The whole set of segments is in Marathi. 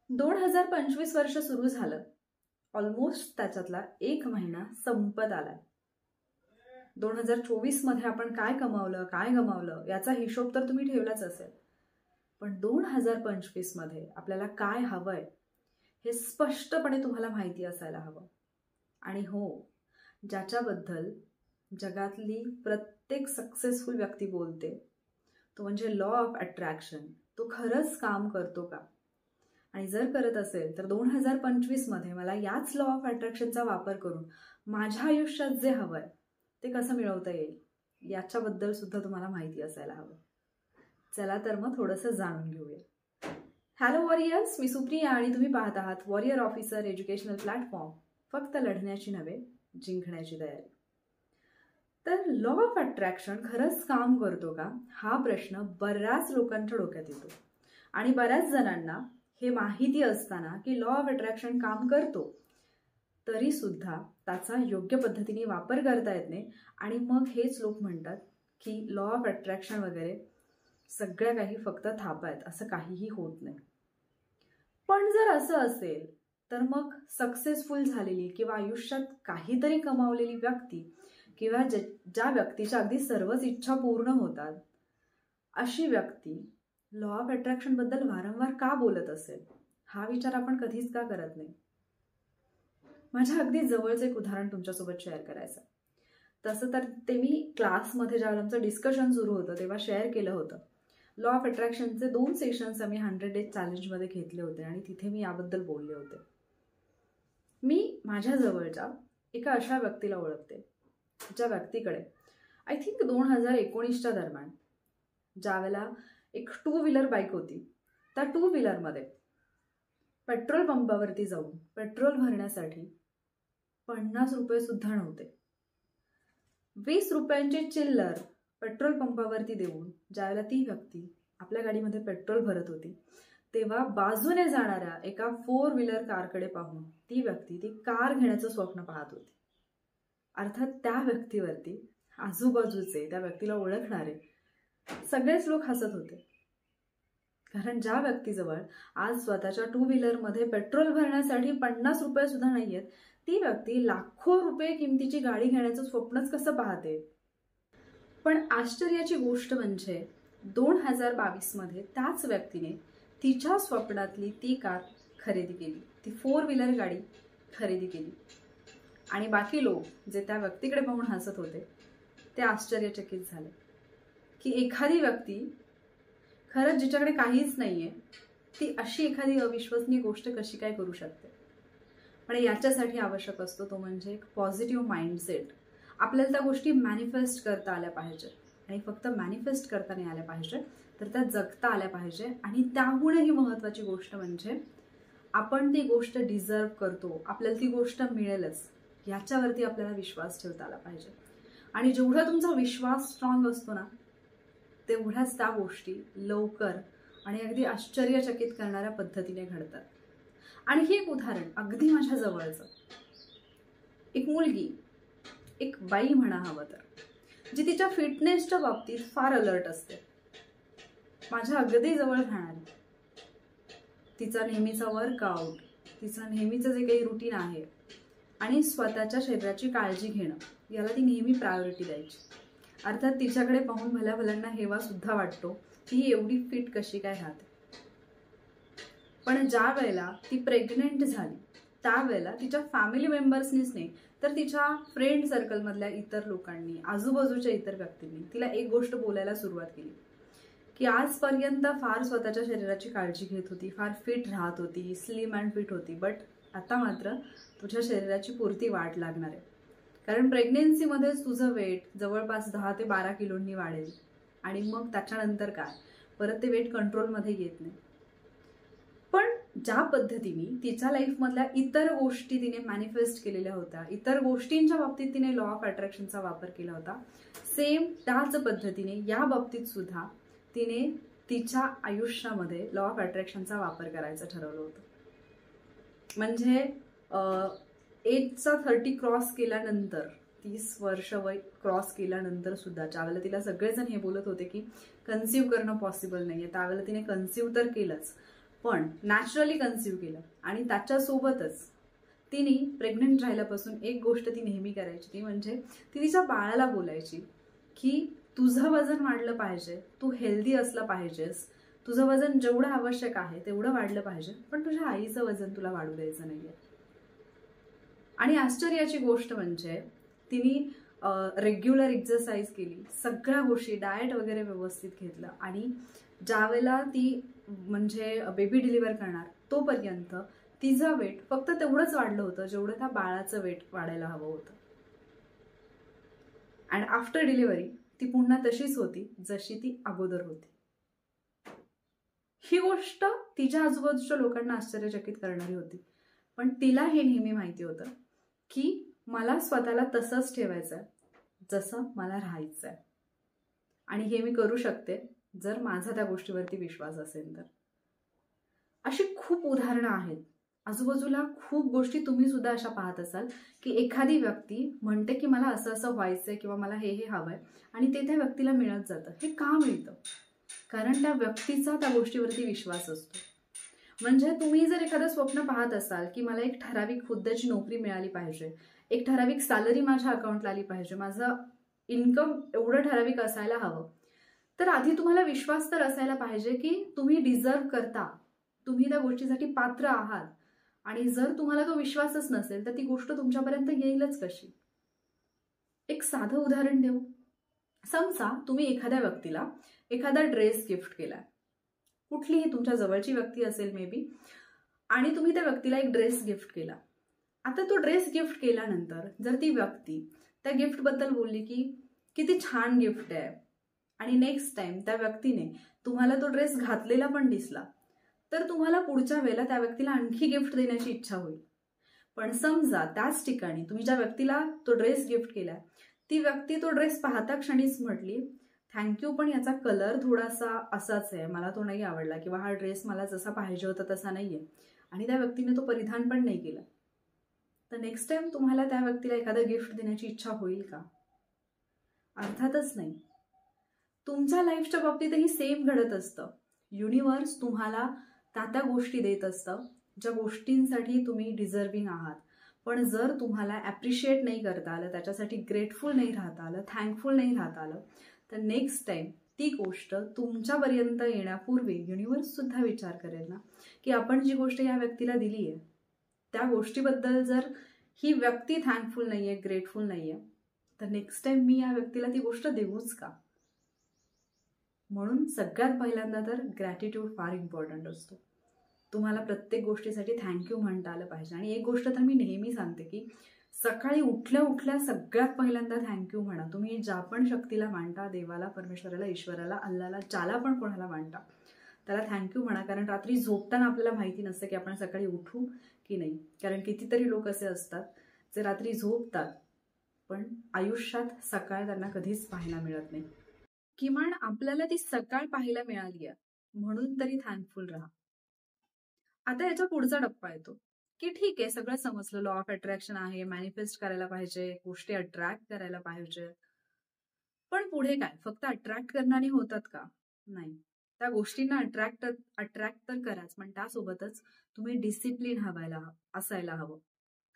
2025 वर्ष सुरू झालं. ऑलमोस्ट त्याच्यातला 1 महिना संपत आलाय. 2024 मध्ये आपण काय कमावलं काय गमावलं याचा हिशोब तर तुम्ही ठेवलाच असेल. पण 2025 मध्ये आपल्याला काय हवंय हे स्पष्टपणे तुम्हाला माहिती असायला हवं. आणि हो, ज्याच्याबद्दल जगातली प्रत्येक सक्सेसफुल व्यक्ती बोलते तो म्हणजे लॉ ऑफ अट्रॅक्शन. तो खरंच काम करतो का? आणि जर करत असेल तर 2025 मध्ये मला याच लॉ ऑफ अट्रॅक्शनचा वापर करून माझ्या आयुष्यात जे हवंय ते कसं मिळवता येईल याच्याबद्दल सुद्धा तुम्हाला माहिती असायला हवं. चला तर मग थोडंसं जाणून घेऊया. हॅलो वॉरियर्स, मी सुप्रिया आणि तुम्ही पाहत आहात वॉरियर ऑफिसर एज्युकेशनल प्लॅटफॉर्म. फक्त लढण्याची नव्हे, जिंकण्याची तयारी. तर लॉ ऑफ अट्रॅक्शन खरंच काम करतो का हा प्रश्न बऱ्याच लोकांच्या डोक्यात येतो. आणि बऱ्याच जणांना हे माहिती असताना की लॉ ऑफ अट्रॅक्शन काम करतो तरी सुद्धा त्याचा योग्य पद्धतीने वापर करता येत नाही. आणि मग हेच लोक म्हणतात की लॉ ऑफ अट्रॅक्शन वगैरे सगळ्या काही फक्त थापा आहेत, असं काहीही होत नाही. पण जर असं असेल तर मग सक्सेसफुल झालेली किंवा आयुष्यात काहीतरी कमावलेली व्यक्ती किंवा ज्या व्यक्तीच्या अगदी सर्वच इच्छा पूर्ण होतात अशी व्यक्ती लॉ ऑफ अट्रॅक्शन बद्दल वारंवार का बोलत असेल हा विचार आपण कधीच का करत नाही. माझ्या अगदी जवळचं एक उदाहरण तुमच्यासोबत शेअर करायचं. तसं तर ते मी क्लासमध्ये ज्यावेळेला आमचं डिस्कशन सुरू होतं तेव्हा शेअर केलं होतं. लॉ ऑफ अट्रॅक्शनचे 2 सेशन्स आम्ही 100 डेज चॅलेंजमध्ये घेतले होते आणि तिथे मी याबद्दल बोलले होते. मी माझ्या जवळच्या एका अशा व्यक्तीला ओळखते ज्या व्यक्तीकडे आय थिंक 2019च्या दरम्यान ज्यावेळेला एक 2 व्हीलर बाईक होती. त्या 2 व्हीलरमध्ये पेट्रोल पंपावरती जाऊन पेट्रोल भरण्यासाठी 50 रुपये सुद्धा नव्हते. 20 रुपयांची चिल्लर पेट्रोल पंपावरती देऊन ज्यावेळेला ती व्यक्ती आपल्या गाडीमध्ये पेट्रोल भरत होती तेव्हा बाजूने जाणाऱ्या एका 4 व्हीलर कारकडे पाहून ती व्यक्ती ती कार घेण्याचं स्वप्न पाहत होती. अर्थात त्या व्यक्तीवरती आजूबाजूचे त्या व्यक्तीला ओळखणारे सगळेच लोक हसत होते. कारण ज्या व्यक्तीजवळ आज स्वतःच्या 2 व्हीलरमध्ये पेट्रोल भरण्यासाठी 50 रुपये सुद्धा नाहीयेत ती व्यक्ती लाखो रुपये किमतीची गाडी घेण्याचं स्वप्नच कसं पाहते. पण आश्चर्याची गोष्ट म्हणजे 2022 मध्ये त्याच व्यक्तीने तिच्या स्वप्नातली ती कार खरेदी केली, ती 4 व्हीलर गाडी खरेदी केली. आणि बाकी लोक जे त्या व्यक्तीकडे पाहून हसत होते ते आश्चर्यचकित झाले की एखादी व्यक्ती खरंच जिच्याकडे काहीच नाहीये ती अशी एखादी अविश्वसनीय गोष्ट कशी काय करू शकते. पण याच्यासाठी आवश्यक असतो तो म्हणजे एक पॉझिटिव्ह माइंडसेट. आपल्याला त्या गोष्टी मॅनिफेस्ट करता आल्या पाहिजे आणि फक्त मॅनिफेस्ट करता नाही आल्या पाहिजे तर त्या जगता आल्या पाहिजे. आणि त्याहूनही महत्त्वाची गोष्ट म्हणजे आपण ती गोष्ट डिझर्व करतो, आपल्याला ती गोष्ट मिळेलच याच्यावरती आपल्याला विश्वास ठेवता आला पाहिजे. आणि जेवढा तुमचा विश्वास स्ट्रॉंग असतो ना तेवढ्याच त्या गोष्टी लवकर आणि अगदी आश्चर्यचकित करणाऱ्या पद्धतीने घडतात. आणि हे एक उदाहरण अगदी माझ्या जवळचं. एक मुलगी, एक बाई म्हणा हवं तर, जी तिच्या फिटनेसच्या बाबतीत फार अलर्ट असते. माझ्या अगदी जवळ राहणारी, तिचा नेहमीचा वर्कआउट, तिचं नेहमीचं जे काही रुटीन आहे आणि स्वतःच्या शरीराची काळजी घेणं याला ती नेहमी प्रायोरिटी द्यायची. अर्थात तिच्याकडे पाहून भल्या भल्यांना हेवा सुद्धा वाटतो की ही एवढी फिट कशी काय राहते. पण ज्या वेळेला ती प्रेग्नेंट झाली त्यावेळेला तिच्या फॅमिली मेंबर्सनीच नाही तर तिच्या फ्रेंड सर्कलमधल्या इतर लोकांनी, आजूबाजूच्या इतर व्यक्तींनी तिला एक गोष्ट बोलायला सुरुवात केली की आजपर्यंत फार स्वतःच्या शरीराची काळजी घेत होती, फार फिट राहत होती, स्लिम अँड फिट होती, बट आता मात्र तुझ्या शरीराची पुरती वाढ लागणार आहे. कारण प्रेग्नेन्सीमध्येच तुझं वेट जवळपास 10 ते 12 किलोंनी वाढेल आणि मग त्याच्यानंतर काय परत ते वेट कंट्रोलमध्ये येत नाही. पण ज्या पद्धतीने तिच्या लाईफमधल्या इतर गोष्टी तिने मॅनिफेस्ट केलेल्या होत्या, इतर गोष्टींच्या बाबतीत तिने लॉ ऑफ अट्रॅक्शनचा वापर केला होता, सेम त्याच पद्धतीने या बाबतीत सुद्धा तिने तिच्या आयुष्यामध्ये लॉ ऑफ अट्रॅक्शनचा वापर करायचं ठरवलं होतं. म्हणजे एजचा 30 क्रॉस केल्यानंतर, 30 वर्ष वय क्रॉस केल्यानंतर सुद्धा ज्यावेळेला तिला सगळेजण हे बोलत होते की कन्सीव्ह करणं पॉसिबल नाहीये त्यावेळेला तिने कन्सीव्ह तर केलंच, पण नॅचरली कन्सिव्ह केलं आणि त्याच्यासोबतच तिने प्रेग्नंट राहिल्यापासून एक गोष्ट ती नेहमी करायची, ती म्हणजे ती तिच्या बाळाला बोलायची की तुझं वजन वाढलं पाहिजे, तू हेल्दी असलं पाहिजेस, तुझं वजन जेवढं आवश्यक आहे तेवढं वाढलं पाहिजे, पण तुझ्या आईचं वजन तुला वाढू द्यायचं नाहीये. आणि आश्चर्याची गोष्ट म्हणजे तिने रेग्युलर एक्सरसाइज केली, सगळ्या गोष्टी डाएट वगैरे व्यवस्थित घेतलं आणि ज्यावेळेला ती म्हणजे बेबी डिलिव्हर करणार तोपर्यंत तिचं वेट फक्त तेवढंच वाढलं होतं जेवढं त्या बाळाचं वेट वाढायला हवं होतं. अँड आफ्टर डिलिव्हरी ती पुन्हा तशीच होती जशी ती अगोदर होती. ही गोष्ट तिच्या आजूबाजूच्या लोकांना आश्चर्यचकित करणारी होती, पण तिला हे नेहमी माहिती होतं की मला स्वतःला तसंच ठेवायचं आहे जसं मला राहायचं आहे आणि हे मी करू शकते जर माझा त्या गोष्टीवरती विश्वास असेल तर. अशी खूप उदाहरणं आहेत आजूबाजूला, खूप गोष्टी तुम्ही सुद्धा अशा पाहत असाल की एखादी व्यक्ती म्हणते की मला असं असं व्हायचंय किंवा मला हे हे हवंय आणि ते त्या व्यक्तीला मिळत जातं. हे का मिळतं? कारण त्या व्यक्तीचा त्या गोष्टीवरती विश्वास असतो. म्हणजे तुम्ही जर एखादं स्वप्न पाहत असाल की मला एक ठराविक हुद्द्याची नोकरी मिळाली पाहिजे, एक ठराविक सॅलरी माझ्या अकाउंटला आली पाहिजे, माझं इन्कम एवढं ठराविक असायला हवं, तर आधी तुम्हाला विश्वास तर असायला पाहिजे की तुम्ही डिझर्व करता, तुम्ही त्या गोष्टीसाठी पात्र आहात. आणि जर तुम्हाला तो विश्वासच नसेल तर ती गोष्ट तुमच्यापर्यंत येईलच कशी? एक साधं उदाहरण देऊ. समजा तुम्ही एखाद्या व्यक्तीला एखादा ड्रेस गिफ्ट केलाय, कुठलीही तुमच्या जवळची व्यक्ती असेल मे बी, आणि तुम्ही त्या व्यक्तीला एक ड्रेस गिफ्ट केला. आता तो ड्रेस गिफ्ट केल्यानंतर जर ती व्यक्ती त्या गिफ्टबद्दल बोलली की किती छान गिफ्ट आहे आणि नेक्स्ट टाइम त्या व्यक्तीने तुम्हाला तो ड्रेस घातलेला पण दिसला, तर तुम्हाला पुढच्या वेळेला त्या व्यक्तीला आणखी गिफ्ट देण्याची इच्छा होईल. पण समजा त्याच ठिकाणी तुम्ही ज्या व्यक्तीला तो ड्रेस गिफ्ट केलाय ती व्यक्ती तो ड्रेस पाहता क्षणीच म्हटली थँक्यू, पण याचा कलर थोडासा असाच आहे, मला तो नाही आवडला, किंवा हा ड्रेस मला जसा पाहिजे होता तसा नाहीये, आणि त्या व्यक्तीने तो परिधान पण नाही केला, तर नेक्स्ट टाइम तुम्हाला त्या व्यक्तीला एखादं गिफ्ट देण्याची इच्छा होईल का? अर्थातच नाही. तुमच्या लाईफच्या बाबतीतही सेम घडत असतं. युनिव्हर्स तुम्हाला त्या गोष्टी देत असतं ज्या गोष्टींसाठी तुम्ही डिझर्विंग आहात. पण जर तुम्हाला ॲप्रिशिएट नाही करता आलं, त्याच्यासाठी ग्रेटफुल नाही राहता आलं, थँकफुल नाही राहता आलं, तर नेक्स्ट टाइम ती गोष्ट तुमच्यापर्यंत येण्यापूर्वी युनिव्हर्स सुद्धा विचार करेल ना की आपण जी गोष्ट या व्यक्तीला दिली आहे त्या गोष्टीबद्दल जर ही व्यक्ती थँकफुल नाहीये, ग्रेटफुल नाहीये, तर नेक्स्ट टाइम मी या व्यक्तीला ती गोष्ट देऊच का? म्हणून सगळ्यात पहिल्यांदा तर ग्रॅटिट्यूड फार इम्पॉर्टंट असतो. तुम्हाला प्रत्येक गोष्टीसाठी थँक्यू म्हणता आलं पाहिजे. आणि एक गोष्ट तर मी नेहमी सांगते की सकाळी उठल्या उठल्या सगळ्यात पहिल्यांदा थँक्यू म्हणा. तुम्ही ज्या पण शक्तीला मानता, देवाला, परमेश्वराला, ईश्वराला, अल्लाला, ज्याला पण कोणाला मानता, त्याला थँक्यू म्हणा. कारण रात्री झोपताना आपल्याला माहिती नसतं की आपण सकाळी उठू की नाही. कारण कितीतरी लोक असे असतात जे रात्री झोपतात पण आयुष्यात सकाळ त्यांना कधीच पाहायला मिळत नाही. किमान आपल्याला ती सकाळ पाहायला मिळाली आहे म्हणून तरी थँकफुल राहा. आता याच्या पुढचा टप्पा येतो की ठीक आहे, सगळं समजलं, लॉ ऑफ अट्रॅक्शन आहे, मॅनिफेस्ट करायला पाहिजे, गोष्टी अट्रॅक्ट करायला पाहिजे, पण पुढे काय? फक्त अट्रॅक्ट करणारी होतात का? नाही. त्या गोष्टींना अट्रॅक्ट तर कराच, पण त्यासोबतच तुम्ही डिसिप्लिन असायला हवं.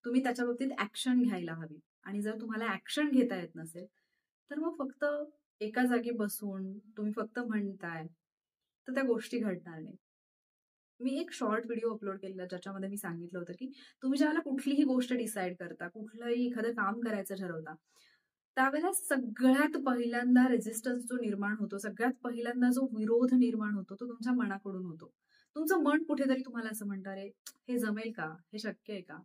तुम्ही त्याच्या बाबतीत ऍक्शन घ्यायला हवी. आणि जर तुम्हाला ऍक्शन घेता येत नसेल तर मग फक्त एका जागी बसून तुम्ही फक्त म्हणताय तर त्या गोष्टी घडणार नाही. मी एक शॉर्ट व्हिडिओ अपलोड केलेला ज्याच्यामध्ये मी सांगितलं होतं की तुम्ही ज्यावेळेला कुठलीही गोष्ट डिसाईड करता, कुठलंही एखादं काम करायचं ठरवता, त्यावेळेला सगळ्यात पहिल्यांदा रेझिस्टन्स जो निर्माण होतो, सगळ्यात पहिल्यांदा जो विरोध निर्माण होतो तो तुमच्या मनाकडून होतो. तुमचं मन कुठेतरी तुम्हाला असं म्हणतं, अरे हे जमेल का, हे शक्य आहे का?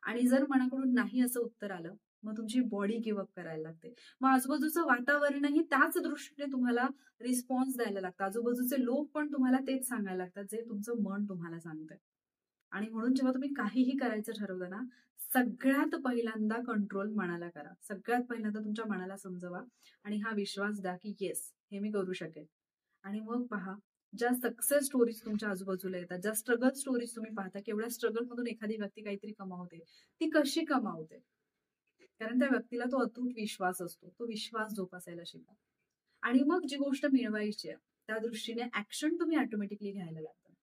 आणि जर मनाकडून नाही असं उत्तर आलं मग तुमची बॉडी गिव्हअप करायला लागते. मग आजूबाजूचं वातावरणही त्याच दृष्टीने तुम्हाला रिस्पॉन्स द्यायला लागतं. आजूबाजूचे लोक पण तुम्हाला तेच सांगायला लागतात जे तुमचं मन तुम्हाला सांगतंय. आणि म्हणून जेव्हा तुम्ही काहीही करायचं ठरवलं ना, सगळ्यात पहिल्यांदा कंट्रोल मनाला करा. सगळ्यात पहिल्यांदा तुमच्या मनाला समजवा आणि हा विश्वास द्या की येस, हे मी करू शकेल. आणि मग पहा, ज्या सक्सेस स्टोरीज तुमच्या आजूबाजूला येतात, ज्या स्ट्रगल स्टोरीज तुम्ही पाहता, केवढ्या स्ट्रगल मधून एखादी व्यक्ती काहीतरी कमावते, ती कशी कमावते? कारण त्या व्यक्तीला तो अतूट विश्वास असतो. तो विश्वास जोपासायला शिका. आणि मग जी गोष्ट मिळवायची आहे त्या दृष्टीने ऍक्शन तुम्ही ऑटोमॅटिकली घ्यायला लागता.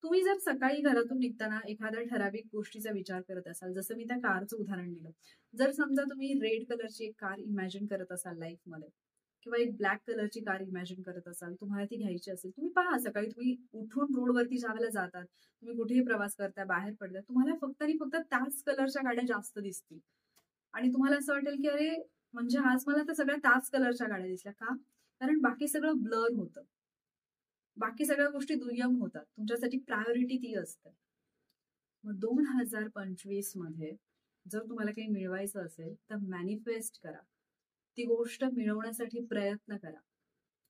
तुम्ही जर सकाळी घरातून निघताना एखाद्या ठराविक गोष्टीचा विचार करत असाल, जसं मी त्या कारचं उदाहरण दिलं. जर समजा तुम्ही रेड कलरची एक कार इमॅजिन करत असाल लाईफमध्ये किंवा एक ब्लॅक कलरची कार इमॅजिन करत असाल, तुम्हाला ती घ्यायची असेल. तुम्ही पहा सकाळी तुम्ही उठून रोडवरती ज्यावेळेला जातात, तुम्ही कुठेही प्रवास करताय, बाहेर पडताय, तुम्हाला फक्त आणि फक्त त्याच कलरच्या गाड्या जास्त दिसतील. आणि तुम्हाला असं वाटेल की अरे, म्हणजे आज मला तर सगळ्या त्याच कलरच्या गाड्या दिसल्या. का? कारण बाकी सगळं ब्लर होतं. बाकी सगळ्या गोष्टी दुय्यम होतात. तुमच्यासाठी प्रायोरिटी ती असते. मग 2025 मध्ये जर तुम्हाला काही मिळवायचं असेल तर मॅनिफेस्ट करा. ती गोष्ट मिळवण्यासाठी प्रयत्न करा.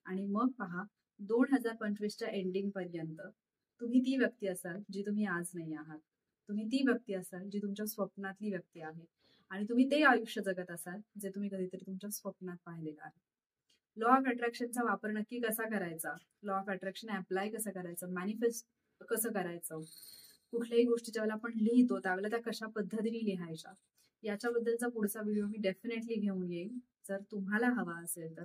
आणि मग पहा 2025च्या एंडिंग पर्यंत तुम्ही ती व्यक्ती असाल जी तुम्ही आज नाही आहात. तुम्ही ती व्यक्ती असाल जी तुमच्या स्वप्नातली व्यक्ती आहे. आणि तुम्ही ते आयुष्य जगत असाल जे तुम्ही कधीतरी तुमच्या स्वप्नात पाहिलेलं आहे. लॉ ऑफ अट्रॅक्शनचा वापर नक्की कसा करायचा, लॉ ऑफ अट्रॅक्शन अप्लाय कसं करायचं, मॅनिफेस्ट कसं करायचं, कुठल्याही गोष्टी ज्यावेळेला आपण लिहितो त्यावेळेला त्या कशा पद्धतीने लिहायच्या, याच्याबद्दलचा पुढचा व्हिडिओ मी डेफिनेटली घेऊन येईन. जर तुम्हाला हवा असेल तर.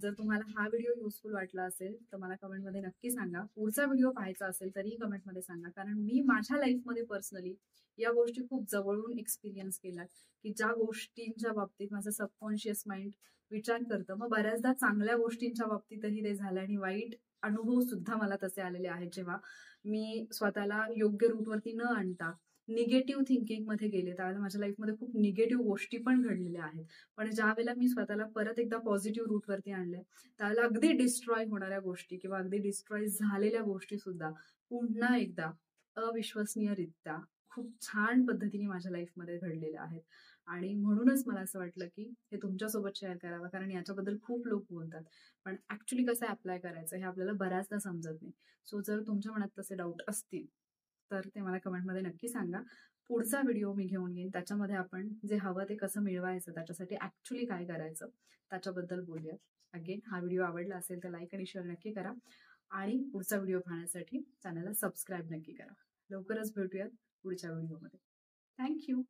जर तुम्हाला हा व्हिडिओ युजफुल वाटला असेल तर मला कमेंटमध्ये नक्की सांगा. पुढचा व्हिडिओ पाहायचा असेल तरीही कमेंटमध्ये सांगा. कारण मी माझ्या लाईफमध्ये पर्सनली या गोष्टी खूप जवळून एक्सपिरियन्स केल्यात, की ज्या गोष्टींच्या बाबतीत माझं सबकॉन्शियस माइंड विचार करतं, मग बऱ्याचदा चांगल्या गोष्टींच्या बाबतीतही ते झालं आणि वाईट अनुभव सुद्धा मला तसे आलेले आहेत, जेव्हा मी स्वतःला योग्य रूटवरती न आणता निगेटिव्ह थिंकिंगमध्ये गेले. त्यावेळेला माझ्या लाईफमध्ये खूप निगेटिव्ह गोष्टी पण घडलेल्या आहेत. पण ज्या वेळेला मी स्वतःला परत एकदा पॉझिटिव्ह रूटवरती आणले, त्यावेळेला अगदी डिस्ट्रॉय होणाऱ्या गोष्टी किंवा अगदी डिस्ट्रॉय झालेल्या गोष्टी सुद्धा पुन्हा एकदा अविश्वसनीयरित्या खूप छान पद्धतीने माझ्या लाईफमध्ये घडलेल्या आहेत. आणि म्हणूनच मला असं वाटलं की हे तुमच्यासोबत शेअर करावं, कारण याच्याबद्दल खूप लोक बोलतात. पण ऍक्च्युली कसं अप्लाय करायचं हे आपल्याला बऱ्याचदा समजत नाही. सो जर तुमच्या मनात तसे डाऊट असतील तर ते मला कमेंटमध्ये नक्की सांगा. पुढचा व्हिडिओ मी घेऊन येईन. त्याच्यामध्ये आपण जे हवं ते कसं मिळवायचं, त्याच्यासाठी ऍक्च्युली काय करायचं त्याच्याबद्दल बोलूया. अगेन हा व्हिडिओ आवडला असेल तर लाईक आणि शेअर नक्की करा. आणि पुढचा व्हिडिओ पाहण्यासाठी चॅनलला सबस्क्राईब नक्की करा. लवकरच भेटूयात पुढच्या व्हिडिओमध्ये. थँक्यू.